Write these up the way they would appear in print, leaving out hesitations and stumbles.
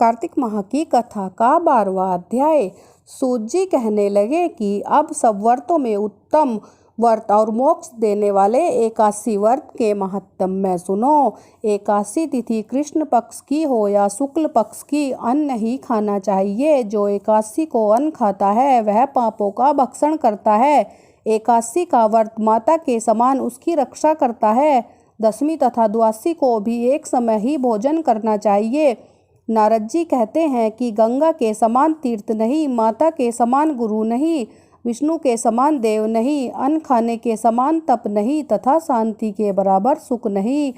कार्तिक माह की कथा का 12वां अध्याय। सूत जी कहने लगे कि अब सब व्रतों में उत्तम व्रत और मोक्ष देने वाले एकादशी व्रत के महत्व में सुनो। एकादशी तिथि कृष्ण पक्ष की हो या शुक्ल पक्ष की, अन्न नहीं खाना चाहिए। जो एकादशी को अन्न खाता है वह पापों का भक्षण करता है। एकादशी का व्रत माता के समान उसकी रक्षा करता है। दशमी तथा द्वादशी को भी एक समय ही भोजन करना चाहिए। नारद जी कहते हैं कि गंगा के समान तीर्थ नहीं, माता के समान गुरु नहीं, विष्णु के समान देव नहीं, अन्न खाने के समान तप नहीं तथा शांति के बराबर सुख नहीं,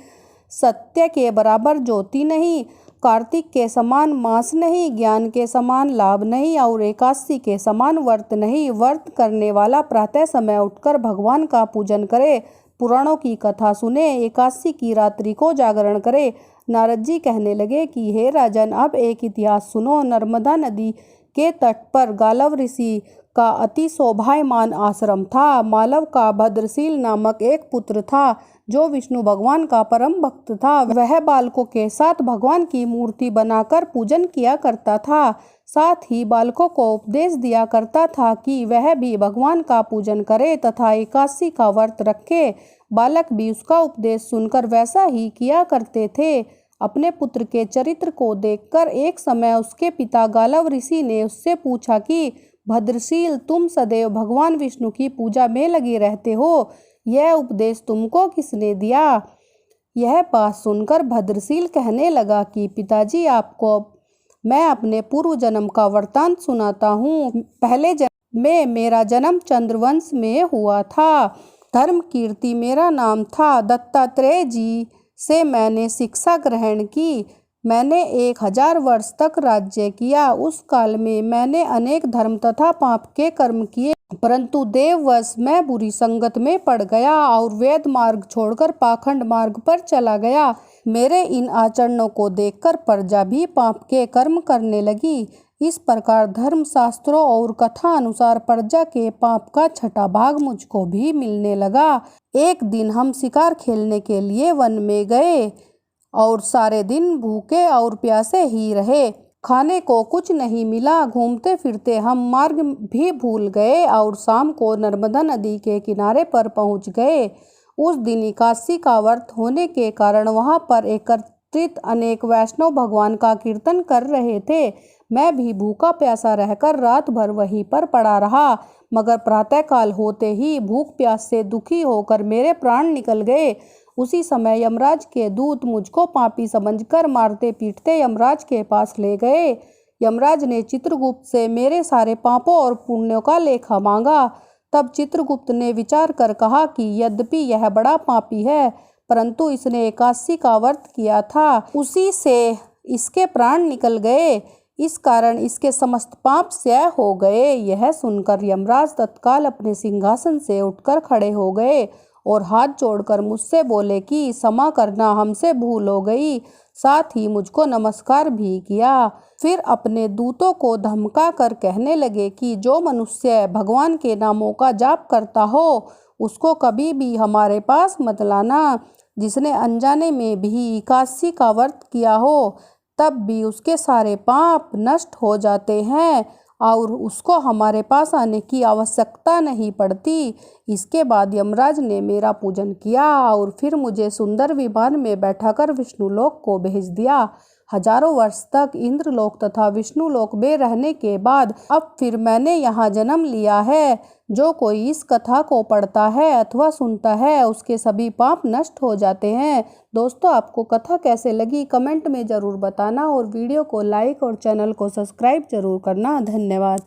सत्य के बराबर ज्योति नहीं, कार्तिक के समान मास नहीं, ज्ञान के समान लाभ नहीं और एकादशी के समान व्रत नहीं। व्रत करने वाला प्रातः समय उठकर भगवान का पूजन करे, पुराणों की कथा सुने, एकादशी की रात्रि को जागरण करे। नारद जी कहने लगे कि हे राजन, अब एक इतिहास सुनो। नर्मदा नदी के तट पर गालव ऋषि का अति शोभायमान आश्रम था। मालव का भद्रशील नामक एक पुत्र था जो विष्णु भगवान का परम भक्त था। वह बालकों के साथ भगवान की मूर्ति बनाकर पूजन किया करता था। साथ ही बालकों को उपदेश दिया करता था कि वह भी भगवान का पूजन करे तथा एकादशी का व्रत रखे। बालक भी उसका उपदेश सुनकर वैसा ही किया करते थे। अपने पुत्र के चरित्र को देखकर एक समय उसके पिता गालव ऋषि ने उससे पूछा कि भद्रशील, तुम सदैव भगवान विष्णु की पूजा में लगे रहते हो, यह उपदेश तुमको किसने दिया? यह बात सुनकर भद्रशील कहने लगा कि पिताजी, आपको मैं अपने पूर्व जन्म का वृत्तांत सुनाता हूँ। पहले जन्म में मेरा जन्म चंद्रवंश में हुआ था। धर्म कीर्ति मेरा नाम था। दत्तात्रेय जी से मैंने शिक्षा ग्रहण की। मैंने 1000 वर्ष तक राज्य किया। उस काल में मैंने अनेक धर्म तथा पाप के कर्म किए, परंतु देववश मैं बुरी संगत में पड़ गया और वेद मार्ग छोड़कर पाखंड मार्ग पर चला गया। मेरे इन आचरणों को देखकर प्रजा भी पाप के कर्म करने लगी। इस प्रकार धर्म शास्त्रों और कथा अनुसार प्रजा के पाप का 6वां भाग मुझको भी मिलने लगा। एक दिन हम शिकार खेलने के लिए वन में गए और सारे दिन भूखे और प्यासे ही रहे। खाने को कुछ नहीं मिला। घूमते फिरते हम मार्ग भी भूल गए और शाम को नर्मदा नदी के किनारे पर पहुंच गए। उस दिन एकादशी का व्रत होने के कारण वहां पर एकत्रित अनेक वैष्णव भगवान का कीर्तन कर रहे थे। मैं भी भूखा प्यासा रहकर रात भर वहीं पर पड़ा रहा, मगर प्रातःकाल होते ही भूख प्यास से दुखी होकर मेरे प्राण निकल गए। उसी समय यमराज के दूत मुझको पापी समझकर मारते पीटते यमराज के पास ले गए। यमराज ने चित्रगुप्त से मेरे सारे पापों और पुण्यों का लेखा मांगा। तब चित्रगुप्त ने विचार कर कहा कि यद्यपि यह बड़ा पापी है, परंतु इसने एकादशी का व्रत किया था, उसी से इसके प्राण निकल गए, इस कारण इसके समस्त पाप क्षय हो गए। यह सुनकर यमराज तत्काल अपने सिंहासन से उठकर खड़े हो गए और हाथ जोड़कर मुझसे बोले कि क्षमा करना, हमसे भूल हो गई। साथ ही मुझको नमस्कार भी किया। फिर अपने दूतों को धमका कर कहने लगे कि जो मनुष्य भगवान के नामों का जाप करता हो उसको कभी भी हमारे पास मत लाना। जिसने अनजाने में भी एकादशी का व्रत किया हो तब भी उसके सारे पाप नष्ट हो जाते हैं और उसको हमारे पास आने की आवश्यकता नहीं पड़ती। इसके बाद यमराज ने मेरा पूजन किया और फिर मुझे सुंदर विमान में बैठाकर विष्णु लोक को भेज दिया। हजारों वर्ष तक इंद्रलोक तथा विष्णु लोक में रहने के बाद अब फिर मैंने यहाँ जन्म लिया है। जो कोई इस कथा को पढ़ता है अथवा सुनता है उसके सभी पाप नष्ट हो जाते हैं। दोस्तों, आपको कथा कैसे लगी कमेंट में ज़रूर बताना और वीडियो को लाइक और चैनल को सब्सक्राइब जरूर करना। धन्यवाद।